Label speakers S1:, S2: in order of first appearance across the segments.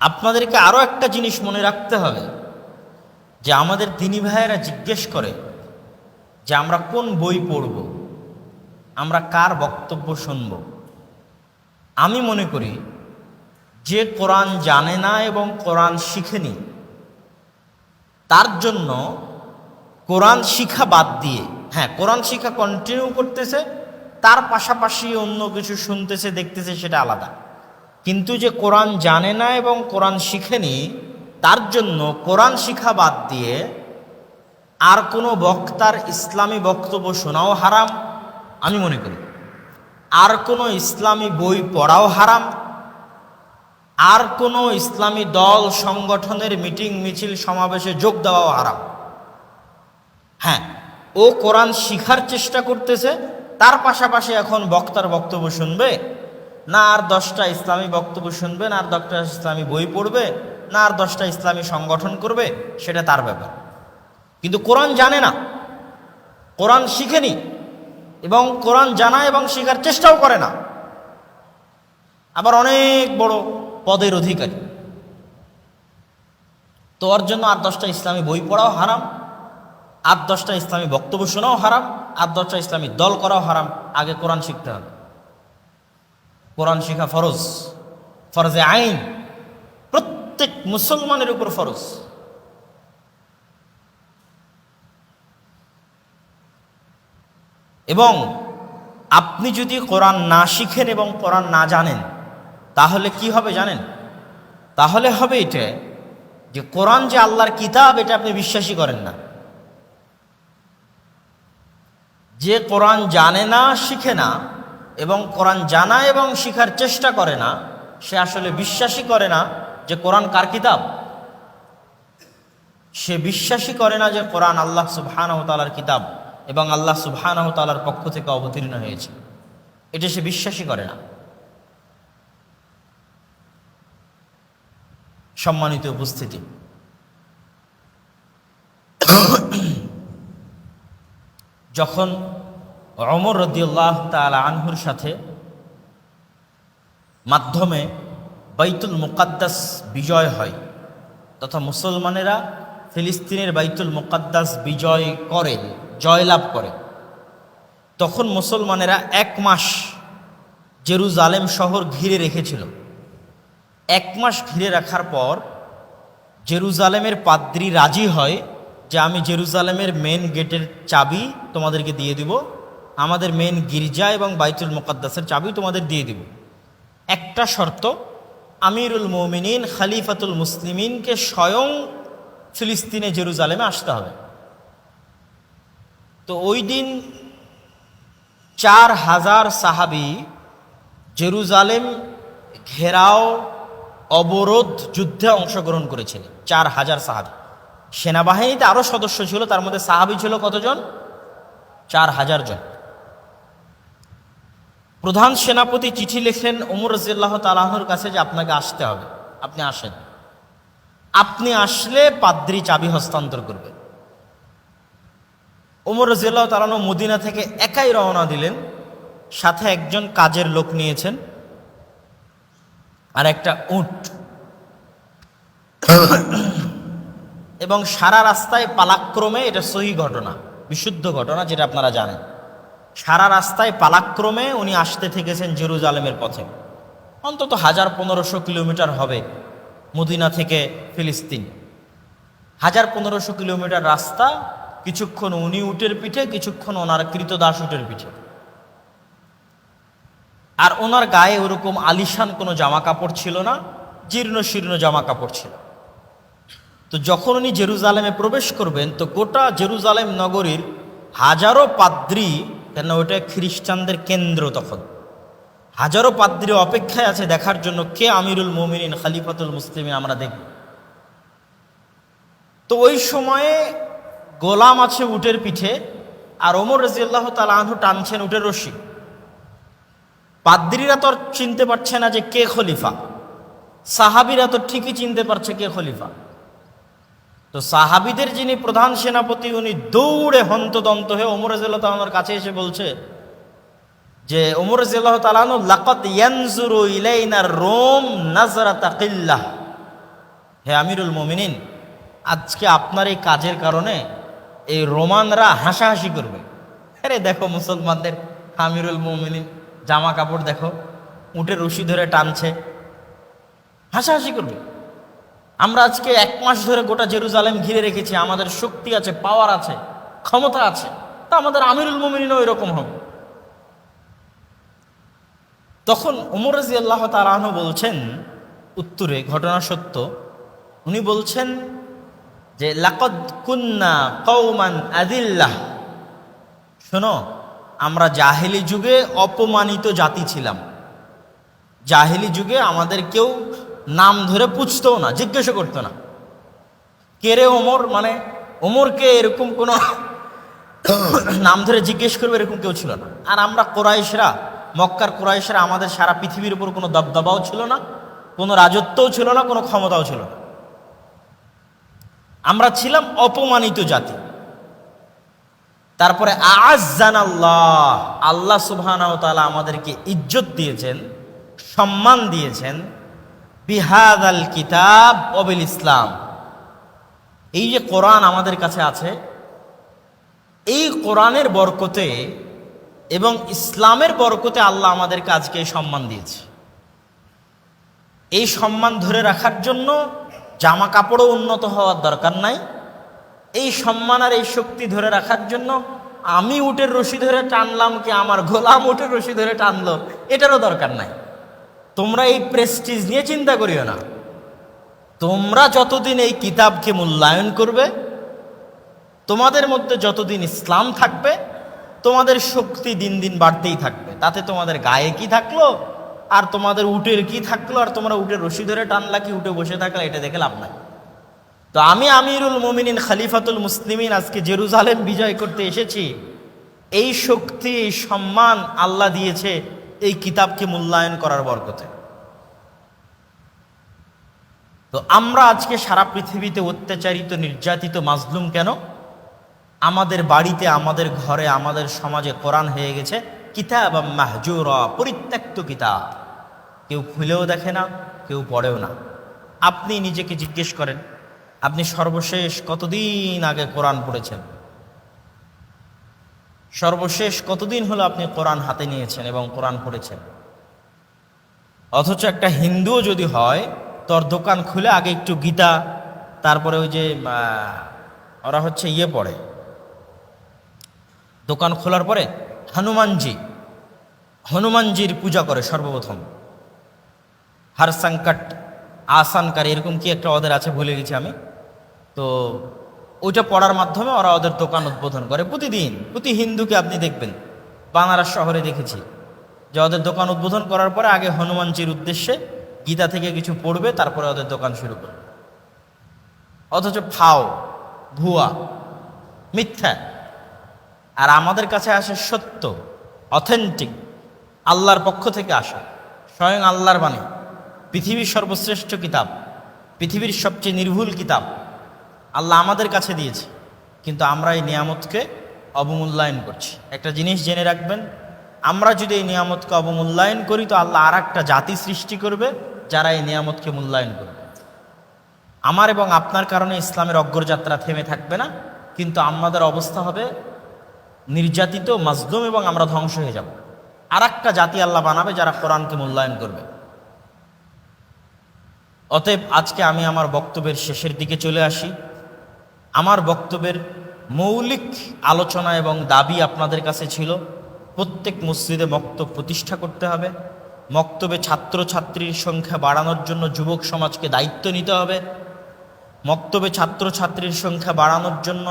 S1: আপনাদেরকে আরও একটা জিনিস মনে রাখতে হবে যে আমাদের দিনী ভাইয়েরা জিজ্ঞেস করে যে আমরা কোন বই পড়ব, আমরা কার বক্তব্য শুনব। আমি মনে করি যে কোরআন জানে না এবং কোরআন শিখেনি তার জন্য কোরআন শিখা বাদ দিয়ে, হ্যাঁ কোরআন শিখা কন্টিনিউ করতেছে, তার পাশাপাশি অন্য কিছু শুনতেছে দেখতেছে, সেটা আলাদা। কিন্তু যে কোরআন জানে না এবং কোরআন শিখেনি তার জন্য কোরআন শিখা বাদ দিয়ে আর কোনো বক্তার ইসলামী বক্তব্য শোনাও হারাম আমি মনে করি। আর কোনো ইসলামী বই পড়াও হারাম, আর কোনো ইসলামী দল সংগঠনের মিটিং মিছিল সমাবেশে যোগ দেওয়াও হারাম। হ্যাঁ, ও কোরআন শিখার চেষ্টা করতেছে, তার পাশাপাশি এখন বক্তার বক্তব্য শুনবে না, আর 10টা ইসলামী বক্তব্য শুনবে না, আর 10টা ইসলামী বই পড়বে না, আর 10টা ইসলামী সংগঠন করবে, সেটা তার ব্যাপার। কিন্তু কোরআন জানে না, কোরআন শিখেনি এবং কোরআন জানা এবং শেখার চেষ্টাও করে না, আবার অনেক বড় পদের অধিকারী, তো ওর জন্য আর 10টা ইসলামী বই পড়াও হারাম, আর 10টা ইসলামী বক্তব্য শোনাও হারাম, আর 10টা ইসলামী দল করাও হারাম। আগে কোরআন শিখতে হবে। কোরআন শিখা ফরজ, ফরজে আইন, প্রত্যেক মুসলমানের উপর ফরজ। এবং আপনি যদি কোরআন না শিখেন এবং কোরআন না জানেন তাহলে কি হবে জানেন? তাহলে হবে এটা যে কোরআন যে আল্লাহর কিতাব এটা আপনি বিশ্বাসই করেন না। যে কোরআন জানে না, শিখে না এবং কোরআন জানা এবং শিখার চেষ্টা করে না, সে আসলে বিশ্বাসই করে না যে কোরআন কার কিতাব। সে বিশ্বাসই করে না যে কোরআন আল্লাহ সুবহানাহু ওয়া তাআলার কিতাব এবং আল্লাহ সুবহানাহু ওয়া তাআলার পক্ষ থেকে অবতীর্ণ হয়েছে, এটা সে বিশ্বাসই করে না। সম্মানিত উপস্থিতি, যখন ওমর রাদিয়াল্লাহু তাআলা আনহুর সাথে মাধ্যমে বাইতুল মুকাদ্দাস বিজয় হয় তথা মুসলমানেরা ফিলিস্তিনের বাইতুল মুকাদ্দাস বিজয় করে, জয়লাভ করে, তখন মুসলমানেরা 1 মাস জেরুজালেম শহর ঘিরে রেখেছিল। 1 মাস ঘিরে রাখার পর জেরুজালেমের পাদ্রী রাজি হয় যে আমি জেরুজালেমের মেন গেটের চাবি তোমাদেরকে দিয়ে দিব, আমাদের মেন গির্জা এবং বাইতুল মুকাদ্দাসের চাবি তোমাদের দিয়ে দিব, একটা শর্ত, আমিরুল মুমিনিন খলিফাতুল মুসলিমিনকে স্বয়ং ফিলিস্তিনে জেরুজালেমে আসতে হবে। তো ওই দিন 4000 সাহাবী জেরুজালেম ঘেরাও অবরোধ যুদ্ধে অংশগ্রহণ করেছিলেন। 4000 সাহাবী। সেনাবাহিনীতে আরও সদস্য ছিল, তার মধ্যে সাহাবী ছিল কতজন? 4000 জন। প্রধান সেনাপতি চিঠি লেখেন ওমর রাদিয়াল্লাহু তাআলা আনহুর কাছে যে আপনাকে আসতে হবে, আপনি আসেন, আপনি আসলে পাদ্রী চাবি হস্তান্তর করবে। ওমর রাদিয়াল্লাহু তাআলা আনহু মদিনা থেকে একাই রওনা দিলেন, সাথে একজন কাজের লোক নিয়েছেন আর একটা উট, এবং সারা রাস্তায় পালাক্রমে, এটা সহিহ ঘটনা, বিশুদ্ধ ঘটনা যেটা আপনারা জানেন, সারা রাস্তায় পালাক্রমে উনি আসতে থেকেছেন জেরুজালেমের পথে। অন্তত 1500 কিলোমিটার হবে মদিনা থেকে ফিলিস্তিন, 1500 কিলোমিটার রাস্তা। কিছুক্ষণ উনি উটের পিঠে, কিছুক্ষণ ওনার কৃতদাস উটের পিঠে। আর ওনার গায়ে ওরকম আলিশান কোনো জামা কাপড় ছিল না, জীর্ণ শীর্ণ জামা কাপড় ছিল। তো যখন উনি জেরুজালেমে প্রবেশ করবেন তো গোটা জেরুজালেম নগরীর হাজারো পাদ্রী, কেন ওটা খ্রিস্টানদের কেন্দ্র, তখন হাজারো পাদ্রী অপেক্ষায় আছে দেখার জন্য কে আমিরুল মুমিনিন খলিফাতুল মুসলিমিন আমরা দেখব। তো ওই সময়ে গোলাম আছে উটের পিঠে, আর ওমর রাদিয়াল্লাহু তাআলা আনহু টানছেন উটের রশি। পাদ্রীরা তো চিনতে পারছে না যে কে খলিফা, সাহাবীরা তো ঠিকই চিনতে পারছে কে খলিফা। তো সাহাবীদের যিনি প্রধান সেনাপতি উনি দৌড়ে হন্তদন্ত হয়ে ওমর রাদিয়াল্লাহু তাআলা আনহুর কাছে এসে বলছে যে ওমর রাদিয়াল্লাহু তাআলা আনহু লাকাদ ইয়ানজুরু ইলাইনা রুম নাজরাতা কিল্লাহ, হে আমিরুল মোমিনিন, আজকে আপনার এই কাজের কারণে এই রোমানরা হাসাহাসি করবে। আরে দেখো মুসলমানদের আমিরুল মোমিনিন জামা কাপড় দেখো, উটের রশি ধরে টানছে, হাসাহাসি করবে। আমরা আজকে 1 মাস ধরে গোটা জেরুজালেম ঘিরে রেখেছি, আমাদের শক্তি আছে, পাওয়ার আছে, ক্ষমতা আছে, তা আমাদের আমিরুল মোমিনিনও এরকম হবে। তখন ওমর রাদিয়াল্লাহু তাআলা আনহু বলছেন উত্তরে, ঘটনা সত্য, উনি বলছেন যে লাকাদ কুন্না কওমান আদিল্লাহ, শোনো আমরা জাহেলি যুগে অপমানিত জাতি ছিলাম। জাহেলি যুগে আমাদের কেউ নাম ধরে পুছতও না, জিজ্ঞাসা করতো না কে রে ওমর, মানে ওমরকে এরকম কোনো নাম ধরে জিজ্ঞেস করবে এরকম কেউ ছিল না। আর আমরা কোরাইশরা, মক্কার কোরাইশরা, আমাদের সারা পৃথিবীর উপর কোনো দবদবাও ছিল না, কোনো রাজত্বও ছিল না, কোনো ক্ষমতাও ছিল না। আমরা ছিলাম অপমানিত জাতি। তারপরে আ'আজ্জানাল্লাহ, আল্লাহ সুবহানাহু ওয়া তাআলা আমাদেরকে ইজ্জত দিয়েছেন, সম্মান দিয়েছেন, বিহাদাল কিতাব ওয়া বিল ইসলাম, এই যে কোরআন আমাদের কাছে আছে, এই কোরআনের বরকতে এবং ইসলামের বরকতে আল্লাহ আমাদেরকে আজকে এই সম্মান দিয়েছে। এই সম্মান ধরে রাখার জন্য জামা কাপড়ও উন্নত হওয়ার দরকার নাই। এই সম্মান আর এই শক্তি ধরে রাখার জন্য আমি উটের রশি ধরে টানলাম কি আমার গোলাম উটের রশি ধরে টানলো, এটারও দরকার নাই। তোমরা এই প্রেস্টিজ নিয়ে চিন্তা করিও না। তোমরা যতদিন এই কিতাবকে মূল্যায়ন করবে, তোমাদের মধ্যে যতদিন ইসলাম থাকবে, তোমাদের শক্তি দিন দিন বাড়তেই থাকবে। তাতে তোমাদের গায়ে কি থাকলো আর তোমাদের উটের কি থাকলো, আর তোমরা উটের রশি ধরে টানলা কি উঠে বসে থাকলে, এটা দেখে লাভ নাই। তো আমি আমিরুল মোমিনিন খলিফাতুল মুসলিমিন আজকে জেরুজালেম বিজয় করতে এসেছি, এই শক্তি, এই সম্মান আল্লাহ দিয়েছে এই কিতাবকে মূল্যায়ন করার বরকতে। তো আমরা আজকে সারা পৃথিবীতে অত্যাচারিত, নির্যাতিত, মাজলুম কেন? আমাদের বাড়িতে, আমাদের ঘরে, আমাদের সমাজে কোরআন হয়ে গেছে কিতাব মাহজুরা, পরিত্যক্ত কিতাব। কেউ খুলেও দেখে না, কেউ পড়েও না। আপনি নিজেকে জিজ্ঞেস করেন, আপনি সর্বশেষ কতদিন আগে কোরআন পড়েছেন? সর্বশেষ কতদিন হলো আপনি কোরআন হাতে নিয়েছেন এবং কোরআন পড়েছেন? অথচ একটা হিন্দুও যদি হয়, তোর দোকান খুলে আগে একটু গীতা, তারপরে ওই যে ওরা হচ্ছে পড়ে, দোকান খোলার পরে হনুমানজির পূজা করে সর্বপ্রথম। হর সংকট আসানকারী এরকম কি একটা ওদের আছে, ভুলে গেছি আমি। তো ওইটা পড়ার মাধ্যমে ওরা ওদের দোকান উদ্বোধন করে প্রতিদিন। প্রতি হিন্দুকে আপনি দেখবেন, বানারস শহরে দেখেছি যে ওদের দোকান উদ্বোধন করার পরে আগে হনুমানজির উদ্দেশ্যে গীতা থেকে কিছু পড়বে, তারপরে ওদের দোকান শুরু করবে। অথচ ফাও, ভুয়া, মিথ্যা। আর আমাদের কাছে আসে সত্য, অথেন্টিক, আল্লাহর পক্ষ থেকে আসা, স্বয়ং আল্লাহর বাণী, পৃথিবীর সর্বশ্রেষ্ঠ কিতাব, পৃথিবীর সবচেয়ে নির্ভুল কিতাব আল্লাহ আমাদের কাছে দিয়েছে। কিন্তু আমরা এই নিয়ামতকে অবমূল্যায়ন করছি। একটা জিনিস জেনে রাখবেন, আমরা যদি এই নিয়ামতকে অবমূল্যায়ন করি তো আল্লাহ আর একটা জাতি সৃষ্টি করবে যারা এই নিয়ামতকে মূল্যায়ন করবে। আমার এবং আপনার কারণে ইসলামের অগ্রযাত্রা থেমে থাকবে না, কিন্তু আমাদের অবস্থা হবে নির্যাতিত, মাজলুম, এবং আমরা ধ্বংস হয়ে যাব। আর একটা জাতি আল্লাহ বানাবে যারা কোরআনকে মূল্যায়ন করবে। অতএব আজকে আমি আমার বক্তব্যের শেষের দিকে চলে আসি। আমার বক্তব্যের মৌলিক আলোচনা এবং দাবি আপনাদের কাছে ছিল, প্রত্যেক মসজিদে মক্তব প্রতিষ্ঠা করতে হবে। মক্তবে ছাত্রছাত্রীর সংখ্যা বাড়ানোর জন্য যুবক সমাজকে দায়িত্ব নিতে হবে। মক্তবে ছাত্রছাত্রীর সংখ্যা বাড়ানোর জন্য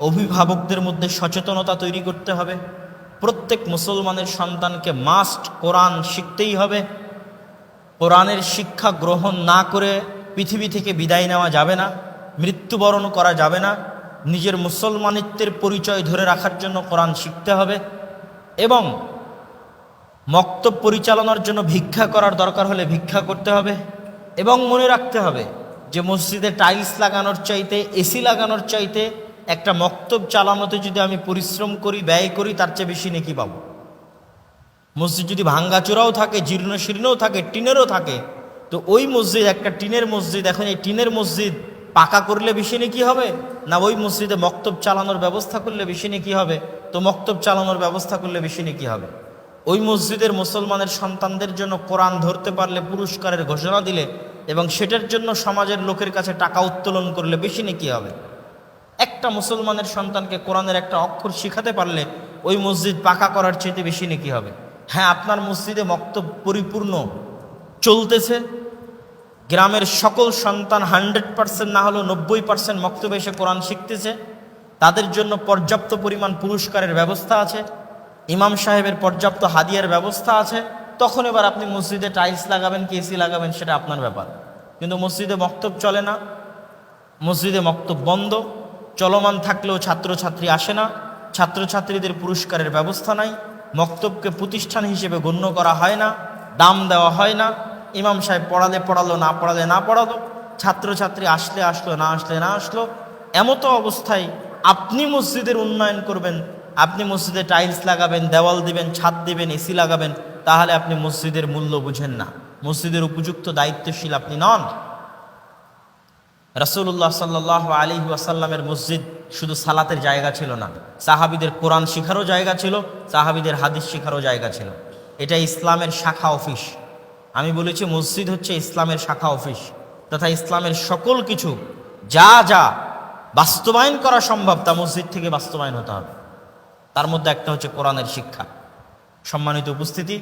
S1: অভিভাবকদের মধ্যে সচেতনতা তৈরি করতে হবে। প্রত্যেক মুসলমানের সন্তানকে মাস্ট কোরআন শিখতেই হবে। কোরআনের শিক্ষা গ্রহণ না করে পৃথিবী থেকে বিদায় নেওয়া যাবে না, মৃত্যুবরণ করা যাবে না। নিজের মুসলমানিত্বের পরিচয় ধরে রাখার জন্য কোরআন শিখতে হবে। এবং মক্তব পরিচালনার জন্য ভিক্ষা করার দরকার হলে ভিক্ষা করতে হবে। এবং মনে রাখতে হবে যে মসজিদে টাইলস লাগানোর চাইতে, এসি লাগানোর চাইতে একটা মক্তব চালানোতে যদি আমি পরিশ্রম করি, ব্যয় করি, তার চেয়ে বেশি নেকি পাবো। মসজিদ যদি ভাঙ্গাচোরাও থাকে, জীর্ণ শীর্ণও থাকে, টিনেরও থাকে, তো ওই মসজিদ একটা টিনের মসজিদ, এখন এই টিনের মসজিদ পাকা করলে বেশি নেকি হবে, না ওই মসজিদে মক্তব চালানোর ব্যবস্থা করলে বেশি নেকি হবে? তো মক্তব চালানোর ব্যবস্থা করলে বেশি নেকি হবে। ওই মসজিদের মুসলমানের সন্তানদের জন্য কোরআন ধরতে পারলে পুরস্কারের ঘোষণা দিলে এবং সেটার জন্য সমাজের লোকের কাছে টাকা উত্তোলন করলে বেশি নেকি হবে। একটা মুসলমানের সন্তানকে কোরআনের একটা অক্ষর শিখাতে পারলে ওই মসজিদ পাকা করার চাইতে বেশি নেকি হবে। হ্যাঁ, আপনার মসজিদে মক্তব পরিপূর্ণ চলতেছে, গ্রামের সকল সন্তান 100% না হলেও 90% মক্তবে এসে কোরআন শিখতেছে, তাদের জন্য পর্যাপ্ত পরিমাণ পুরস্কারের ব্যবস্থা আছে, ইমাম সাহেবের পর্যাপ্ত হাদিয়ার ব্যবস্থা আছে, তখন এবার আপনি মসজিদে টাইলস লাগাবেন কি এসি লাগাবেন সেটা আপনার ব্যাপার। কিন্তু মসজিদে মক্তব চলে না, মসজিদে মক্তব বন্ধ, চলমান থাকলেও ছাত্রছাত্রী আসে না, ছাত্রছাত্রীদের পুরস্কারের ব্যবস্থা নাই, মক্তবকে প্রতিষ্ঠান হিসেবে গণ্য করা হয় না, দাম দেওয়া হয় না, ইমাম সাহেব পড়ালে পড়ালো, না পড়ালে না পড়ালো, ছাত্রছাত্রী আসলে আসলো, না আসলে না আসলো। এমতো অবস্থায় আপনি মসজিদের উন্নয়ন করবেন, আপনি মসজিদে টাইলস লাগাবেন, দেওয়াল দিবেন, ছাদ দিবেন, এসি লাগাবেন, তাহলে আপনি মসজিদের মূল্য বুঝেন না, মসজিদের উপযুক্ত দায়িত্বশীল আপনি নন। রাসূলুল্লাহ সাল্লাল্লাহু আলাইহি ওয়াসাল্লামের মসজিদ শুধু সালাতের জায়গা ছিল না, সাহাবীদের কোরআন শিখারও জায়গা ছিল, সাহাবীদের হাদিস শিখারও জায়গা ছিল। এটা ইসলামের শাখা অফিস। আমি বলেছি মসজিদ হচ্ছে ইসলামের শাখা অফিস, তথা ইসলামের সকল কিছু যা যা বাস্তবায়ন করা সম্ভব তা মসজিদ থেকে বাস্তবায়ন হতে হবে। তার মধ্যে একটা হচ্ছে কোরআনের শিক্ষা। সম্মানিত উপস্থিতি,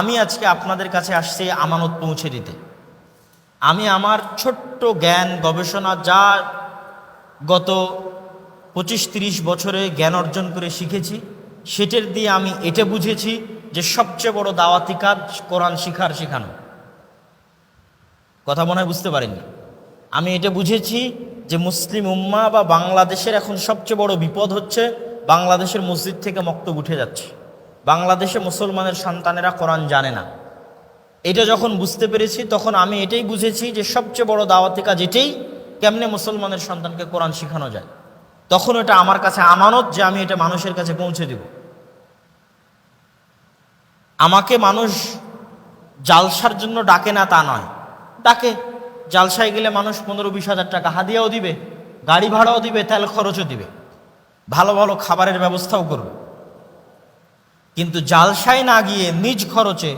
S1: আমি আজকে আপনাদের কাছে আসছি আমানত পৌঁছে দিতে। আমি আমার ছোট্ট জ্ঞান গবেষণা যা গত 25-30 বছরে জ্ঞান অর্জন করে শিখেছি, সেটার দিয়ে আমি এটা বুঝেছি যে সবচেয়ে বড় দাওয়াতি কাজ কোরআন শেখানো। কথা মনে হয় বুঝতে পারেননি। আমি এটা বুঝেছি যে মুসলিম উম্মাহ বা বাংলাদেশের এখন সবচেয়ে বড় বিপদ হচ্ছে বাংলাদেশের মসজিদ থেকে মক্তব উঠে যাচ্ছে, বাংলাদেশে মুসলমানের সন্তানেরা কোরআন জানে না। এটা যখন বুঝতে পেরেছি তখন আমি এটাই বুঝেছি যে সবচেয়ে বড় দাওয়াতি কাজ এটাই, কেমনে মুসলমানের সন্তানকে কোরআন শেখানো যায়। তখন এটা আমার কাছে আমানত যে আমি এটা মানুষের কাছে পৌঁছে দেব। আমাকে মানুষ জালসার জন্য ডাকে না তা নয়, ডাকে। জালসায় গেলে মানুষ 15-20 হাজার টাকা হাদিয়াও দিবে, গাড়ি ভাড়াও দিবে, তেল খরচও দিবে, ভালো ভালো খাবারের ব্যবস্থাও করবে। কিন্তু জালসায় না গিয়ে নিজ খরচে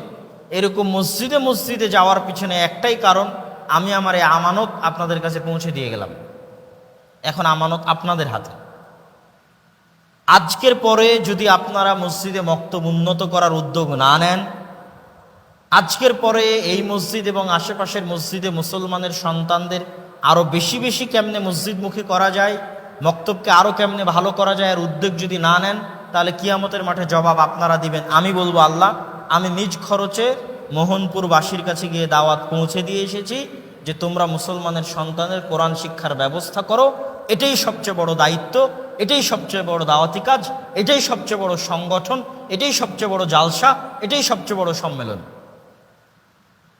S1: এরকম মসজিদে মসজিদে যাওয়ার পিছনে একটাই কারণ, আমি আমার এই আমানত আপনাদের কাছে পৌঁছে দিয়ে গেলাম। এখন আমানত আপনাদের হাতে। আজকের পরে যদি আপনারা মসজিদে মক্তব উন্নত করার উদ্যোগ না নেন, আজকের পরে এই মসজিদ এবং আশেপাশের মসজিদে মুসলমানের সন্তানদের আরও বেশি বেশি কেমনে মসজিদমুখী করা যায়, মক্তবকে আরও কেমনে ভালো করা যায় আর উদ্যোগ যদি না নেন, তাহলে কিয়ামতের মাঠে জবাব আপনারা দিবেন। আমি বলবো, আল্লাহ, আমি নিজ খরচে মোহনপুরবাসীর কাছে গিয়ে দাওয়াত পৌঁছে দিয়ে এসেছি যে তোমরা মুসলমানের সন্তানের কোরআন শিক্ষার ব্যবস্থা করো। এটাই সবচেয়ে বড় দায়িত্ব, এটাই সবচেয়ে বড় দাওয়াতি কাজ, এটাই সবচেয়ে বড় সংগঠন, এটাই সবচেয়ে বড় জালসা, এটাই সবচেয়ে বড় সম্মেলন।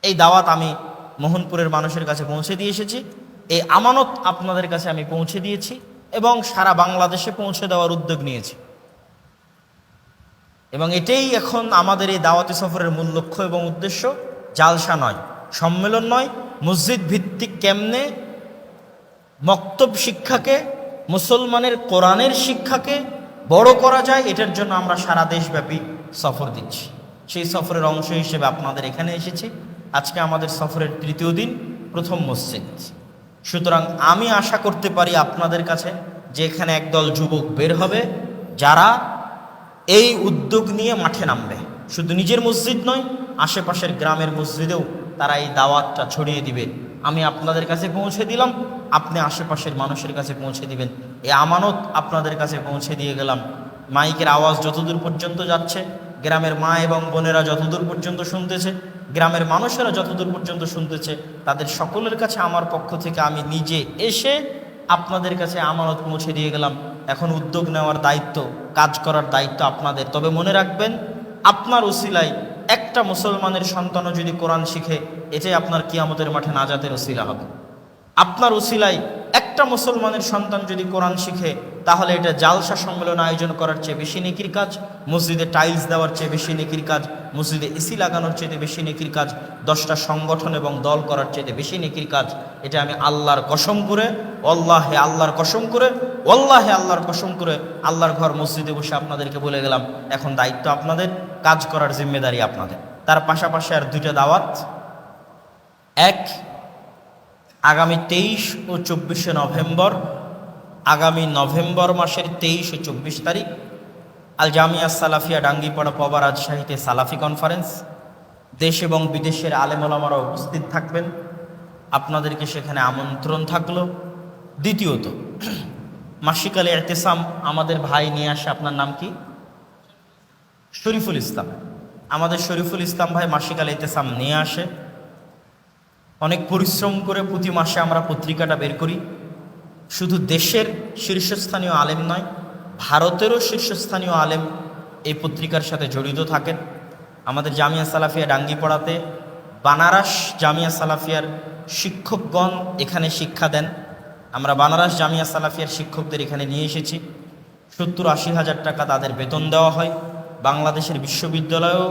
S1: এই দাওয়াত আমি মোহনপুরের মানুষের কাছে পৌঁছে দিয়ে এসেছি, এই আমানত আপনাদের কাছে আমি পৌঁছে দিয়েছি এবং সারা বাংলাদেশে পৌঁছে দেওয়ার উদ্যোগ নিয়েছি। এবং এটাই এখন আমাদের এই দাওয়াতি সফরের মূল লক্ষ্য এবং উদ্দেশ্য। জালসা নয়, সম্মেলন নয়, মসজিদ ভিত্তিক কেমনে মক্তব শিক্ষাকে, মুসলমানের কোরআনের শিক্ষাকে বড় করা যায়, এটার জন্য আমরা সারা দেশব্যাপী সফর দিচ্ছি। সেই সফরের অংশ হিসেবে আপনাদের এখানে এসেছি। আজকে আমাদের সফরের 3য় দিন, প্রথম মসজিদ। সুতরাং আমি আশা করতে পারি আপনাদের কাছে যে এখানে একদল যুবক বের হবে যারা এই উদ্যোগ নিয়ে মাঠে নামবে। শুধু নিজের মসজিদ নয়, আশেপাশের গ্রামের মসজিদেও তারা এই দাওয়াতটা ছড়িয়ে দিবে। আমি আপনাদের কাছে পৌঁছে দিলাম, আপনি আশেপাশের মানুষের কাছে পৌঁছে দিবেন। এই আমানত আপনাদের কাছে পৌঁছে দিয়ে গেলাম। মাইকের আওয়াজ যতদূর পর্যন্ত যাচ্ছে, গ্রামের মা এবং বোনেরা যতদূর পর্যন্ত শুনতেছে, গ্রামের মানুষেরা যতদূর পর্যন্ত শুনতেছে, তাদের সকলের কাছে আমার পক্ষ থেকে আমি নিজে এসে আপনাদের কাছে আমানত পৌঁছে দিয়ে গেলাম। এখন উদ্যোগ নেওয়ার দায়িত্ব, কাজ করার দায়িত্ব আপনাদের। তবে মনে রাখবেন, আপনার উসিলায় একটা মুসলমানের সন্তানও যদি কোরআন শিখে, এটাই আপনার কিয়ামতের মাঠে নাজাতের উসিলা হবে। আপনার উসিলায় একটা একটা মুসলমানের সন্তান যদি কোরআন শিখে তাহলে এটা জালসা সম্মেলন আয়োজন করার চেয়ে বেশি নেকির কাজ, মসজিদে টাইলস দেওয়ার চেয়ে বেশি নেকির কাজ, মসজিদে এসি লাগানোর চেয়ে বেশি নেকির কাজ, 10টা সংগঠন এবং দল করার চেয়ে বেশি নেকির কাজ। এটা আমি আল্লাহর কসম করে, আল্লাহে আল্লাহর কসম করে, আল্লাহে আল্লাহর কসম করে আল্লাহর ঘর মসজিদে বসে আপনাদেরকে বলে গেলাম। এখন দায়িত্ব আপনাদের, কাজ করার জিম্মেদারি আপনাদের। তার পাশাপাশি আর 2টা দাওয়াত। এক, আগামী 23 ও 24শে নভেম্বর, আগামী নভেম্বর মাসের 23 ও 24 তারিখ আল জামিয়া সালাফিয়া ডাঙ্গিপাড়া পবা রাজশাহীতে সালাফি কনফারেন্স। দেশ এবং বিদেশের আলেম ওলামারা উপস্থিত থাকবেন, আপনাদেরকে সেখানে আমন্ত্রণ থাকলো। দ্বিতীয়ত, মাসিক আলী এতেসাম আমাদের ভাই নিয়ে আসে। আপনার নাম কি? শরীফুল ইসলাম। আমাদের শরীফুল ইসলাম ভাই মাসিক আলী এতেসাম নিয়ে আসে। অনেক পরিশ্রম করে প্রতি মাসে আমরা পত্রিকাটা বের করি। শুধু দেশের শীর্ষস্থানীয় আলেম নয়, ভারতেরও শীর্ষস্থানীয় আলেম এই পত্রিকার সাথে জড়িত থাকেন। আমাদের জামিয়া সালাফিয়া ডাঙ্গিপাড়াতে বানারস জামিয়া সালাফিয়ার শিক্ষকগণ এখানে শিক্ষা দেন। আমরা বানারস জামিয়া সালাফিয়ার শিক্ষকদের এখানে নিয়ে এসেছি। 70-80 হাজার টাকা তাদের বেতন দেওয়া হয়। বাংলাদেশের বিশ্ববিদ্যালয়েও